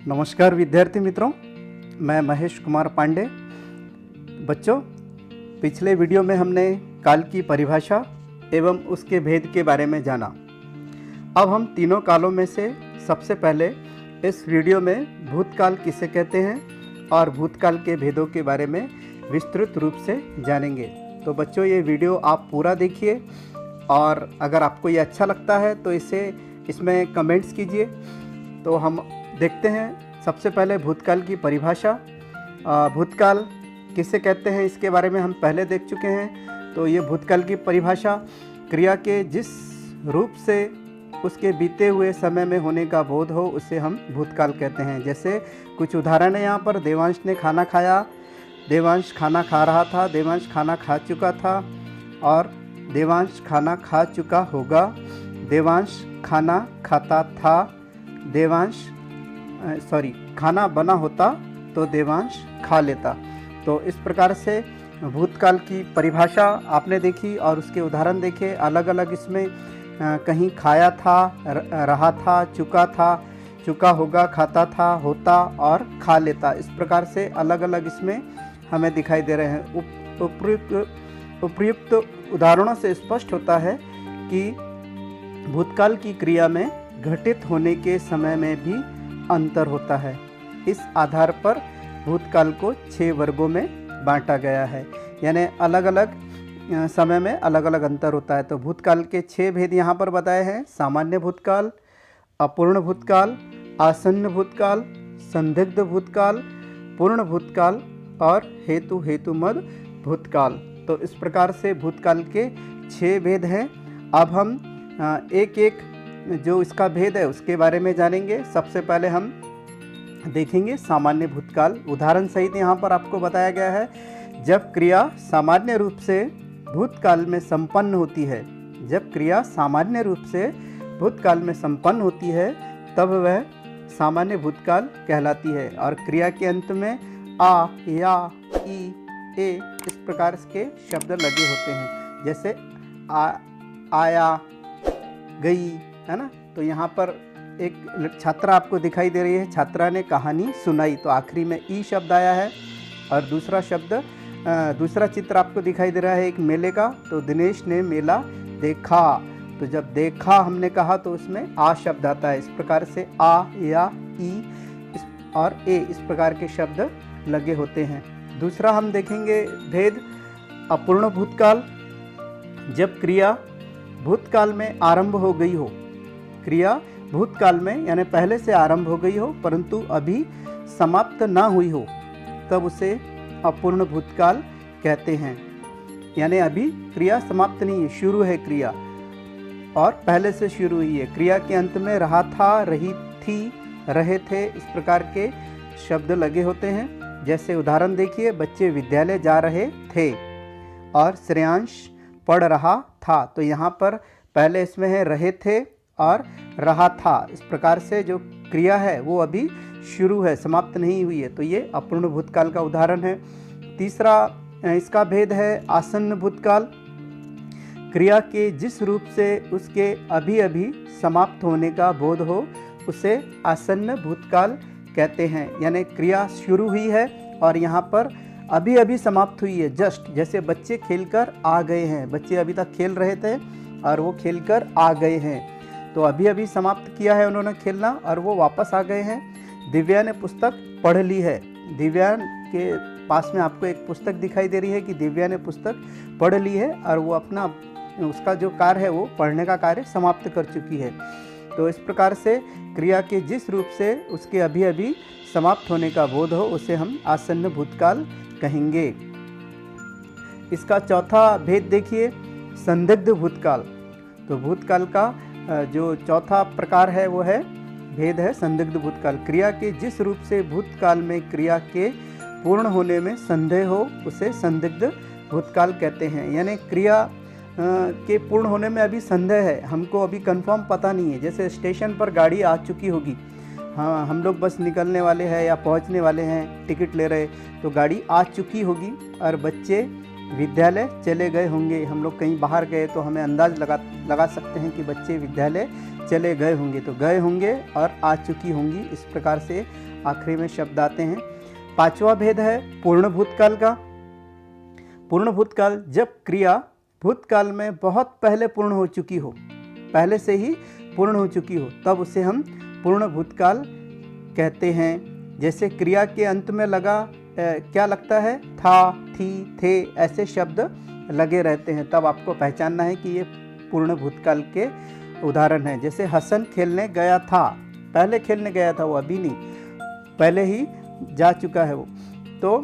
नमस्कार विद्यार्थी मित्रों, मैं महेश कुमार पांडे। बच्चों, पिछले वीडियो में हमने काल की परिभाषा एवं उसके भेद के बारे में जाना। अब हम तीनों कालों में से सबसे पहले इस वीडियो में भूतकाल किसे कहते हैं और भूतकाल के भेदों के बारे में विस्तृत रूप से जानेंगे। तो बच्चों, ये वीडियो आप पूरा देखिए और अगर आपको ये अच्छा लगता है तो इसमें कमेंट्स कीजिए। तो हम देखते हैं सबसे पहले भूतकाल की परिभाषा। भूतकाल किसे कहते हैं इसके बारे में हम पहले देख चुके हैं। तो ये भूतकाल की परिभाषा क्रिया के जिस रूप से उसके बीते हुए समय में होने का बोध हो उसे हम भूतकाल कहते हैं। जैसे कुछ उदाहरण है यहाँ पर। देवांश ने खाना खाया, देवांश खाना खा रहा था, देवांश खाना खा चुका था और देवांश खाना खा चुका होगा, देवांश खाना खाता था, खाना बना होता तो देवांश खा लेता। तो इस प्रकार से भूतकाल की परिभाषा आपने देखी और उसके उदाहरण देखे। अलग अलग इसमें कहीं खाया था, रहा था, चुका होगा, खाता था, होता और खा लेता। इस प्रकार से अलग अलग इसमें हमें दिखाई दे रहे हैं। उपयुक्त उदाहरणों से स्पष्ट होता है कि भूतकाल की क्रिया में घटित होने के समय में भी अंतर होता है। इस आधार पर भूतकाल को 6 वर्गों में बांटा गया है, यानी अलग अलग समय में अलग अलग अंतर होता है। तो भूतकाल के 6 भेद यहाँ पर बताए हैं। सामान्य भूतकाल, अपूर्ण भूतकाल, आसन्न भूतकाल, संदिग्ध भूतकाल, पूर्ण भूतकाल और हेतुमद भूतकाल। तो इस प्रकार से भूतकाल के 6 भेद हैं। अब हम एक एक जो इसका भेद है उसके बारे में जानेंगे। सबसे पहले हम देखेंगे सामान्य भूतकाल। उदाहरण सहित यहाँ पर आपको बताया गया है। जब क्रिया सामान्य रूप से भूतकाल में संपन्न होती है, जब क्रिया सामान्य रूप से भूतकाल में संपन्न होती है तब वह सामान्य भूतकाल कहलाती है। और क्रिया के अंत में आ, या, ई, ए इस प्रकार के शब्द लगे होते हैं। जैसे आया, गई, है ना। तो यहाँ पर एक छात्रा आपको दिखाई दे रही है। छात्रा ने कहानी सुनाई, तो आखिरी में ई शब्द आया है। और दूसरा चित्र आपको दिखाई दे रहा है एक मेले का। तो दिनेश ने मेला देखा। तो जब देखा हमने कहा तो उसमें आ शब्द आता है। इस प्रकार से आ, या, ई और ए इस प्रकार के शब्द लगे होते हैं। दूसरा हम देखेंगे भेद अपूर्ण भूतकाल। जब क्रिया भूतकाल में आरंभ हो गई हो, क्रिया भूतकाल में यानी पहले से आरंभ हो गई हो परंतु अभी समाप्त ना हुई हो, तब उसे अपूर्ण भूतकाल कहते हैं। यानी अभी क्रिया समाप्त नहीं है, शुरू है क्रिया और पहले से शुरू हुई है। क्रिया के अंत में रहा था, रही थी, रहे थे इस प्रकार के शब्द लगे होते हैं। जैसे उदाहरण देखिए, बच्चे विद्यालय जा रहे थे और श्रेयांश पढ़ रहा था। तो यहाँ पर पहले इसमें है रहे थे और रहा था। इस प्रकार से जो क्रिया है वो अभी शुरू है, समाप्त नहीं हुई है। तो ये अपूर्ण भूतकाल का उदाहरण है। तीसरा इसका भेद है आसन्न भूतकाल। क्रिया के जिस रूप से उसके अभी अभी समाप्त होने का बोध हो उसे आसन्न भूतकाल कहते हैं। यानी क्रिया शुरू हुई है और यहाँ पर अभी अभी समाप्त हुई है, जस्ट। जैसे बच्चे खेलकर आ गए हैं, बच्चे अभी तक खेल रहे थे और वो खेलकर आ गए हैं। तो अभी अभी समाप्त किया है उन्होंने खेलना और वो वापस आ गए हैं। दिव्या ने पुस्तक पढ़ ली है। दिव्या के पास में आपको एक पुस्तक दिखाई दे रही है कि दिव्या ने पुस्तक पढ़ ली है और वो अपना उसका जो कार्य है वो पढ़ने का कार्य समाप्त कर चुकी है। तो इस प्रकार से क्रिया के जिस रूप से उसके अभी अभी समाप्त होने का बोध हो उसे हम आसन्न भूतकाल कहेंगे। इसका चौथा भेद देखिए, संदिग्ध भूतकाल। तो भूतकाल का जो चौथा प्रकार है वो है भेद है संदिग्ध भूतकाल। क्रिया के जिस रूप से भूतकाल में क्रिया के पूर्ण होने में संदेह हो उसे संदिग्ध भूतकाल कहते हैं। यानी क्रिया के पूर्ण होने में अभी संदेह है, हमको अभी कंफर्म पता नहीं है। जैसे स्टेशन पर गाड़ी आ चुकी होगी, हाँ हम लोग बस निकलने वाले हैं या पहुंचने वाले हैं, टिकट ले रहे, तो गाड़ी आ चुकी होगी और बच्चे विद्यालय चले गए होंगे। हम लोग कहीं बाहर गए तो हमें अंदाज लगा सकते हैं कि बच्चे विद्यालय चले गए होंगे, तो गए होंगे और आ चुकी होंगी, इस प्रकार से आखिरी में शब्द आते हैं। पांचवा भेद है पूर्ण भूतकाल का। पूर्ण भूतकाल जब क्रिया भूतकाल में बहुत पहले पूर्ण हो चुकी हो, पहले से ही पूर्ण हो चुकी हो, तब उसे हम पूर्ण भूतकाल कहते हैं। जैसे क्रिया के अंत में क्या लगता है, था, थी, थे, ऐसे शब्द लगे रहते हैं, तब आपको पहचानना है कि ये पूर्ण भूतकाल के उदाहरण हैं। जैसे हसन खेलने गया था, पहले खेलने गया था, वो अभी नहीं, पहले ही जा चुका है वो। तो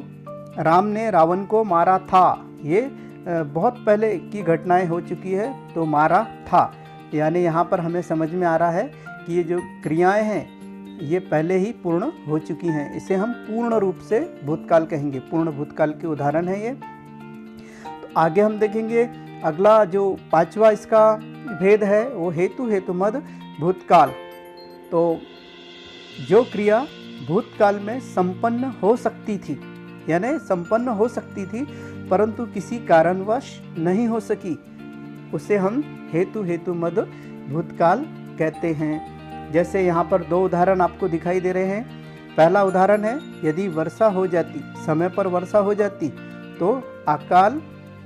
राम ने रावण को मारा था, ये बहुत पहले की घटनाएं हो चुकी है, तो मारा था। यानी यहाँ पर हमें समझ में आ रहा है कि ये जो क्रियाएं हैं ये पहले ही पूर्ण हो चुकी हैं, इसे हम पूर्ण रूप से भूतकाल कहेंगे। पूर्ण भूतकाल के उदाहरण है ये। तो आगे हम देखेंगे अगला जो पांचवा इसका भेद है वो हेतु हेतुमद भूतकाल। तो जो क्रिया भूतकाल में संपन्न हो सकती थी, यानी संपन्न हो सकती थी परंतु किसी कारणवश नहीं हो सकी, उसे हम हेतु हेतुमद भूतकाल कहते हैं। जैसे यहाँ पर दो उदाहरण आपको दिखाई दे रहे हैं। पहला उदाहरण है, यदि वर्षा हो जाती, समय पर वर्षा हो जाती तो अकाल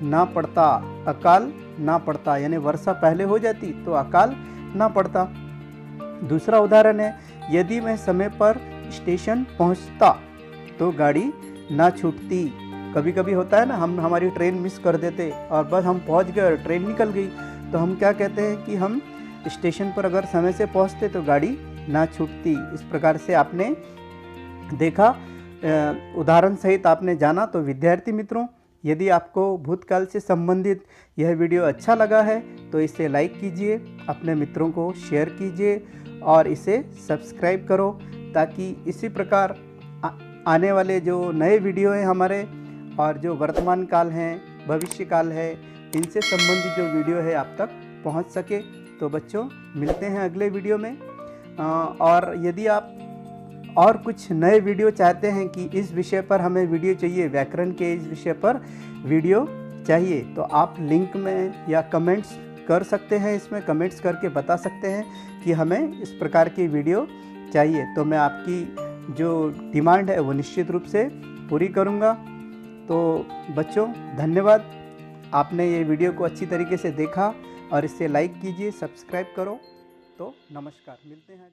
ना पड़ता, अकाल ना पड़ता, यानी वर्षा पहले हो जाती तो अकाल ना पड़ता। दूसरा उदाहरण है, यदि मैं समय पर स्टेशन पहुँचता तो गाड़ी ना छूटती। कभी कभी होता है ना, हम हमारी ट्रेन मिस कर देते और बस हम पहुँच गए और ट्रेन निकल गई, तो हम क्या कहते हैं कि हम स्टेशन पर अगर समय से पहुंचते तो गाड़ी ना छूटती। इस प्रकार से आपने देखा, उदाहरण सहित आपने जाना। तो विद्यार्थी मित्रों, यदि आपको भूतकाल से संबंधित यह वीडियो अच्छा लगा है तो इसे लाइक कीजिए, अपने मित्रों को शेयर कीजिए और इसे सब्सक्राइब करो, ताकि इसी प्रकार आने वाले जो नए वीडियो हैं हमारे और जो वर्तमान काल हैं, भविष्य काल है, इनसे संबंधित जो वीडियो है आप तक पहुंच सके। तो बच्चों, मिलते हैं अगले वीडियो में। और यदि आप और कुछ नए वीडियो चाहते हैं कि इस विषय पर हमें वीडियो चाहिए, व्याकरण के इस विषय पर वीडियो चाहिए, तो आप लिंक में या कमेंट्स कर सकते हैं, इसमें कमेंट्स करके बता सकते हैं कि हमें इस प्रकार की वीडियो चाहिए। तो मैं आपकी जो डिमांड है वो निश्चित रूप से पूरी करूँगा। तो बच्चों, धन्यवाद, आपने ये वीडियो को अच्छी तरीके से देखा और इसे लाइक कीजिए, सब्सक्राइब करो। तो नमस्कार, मिलते हैं।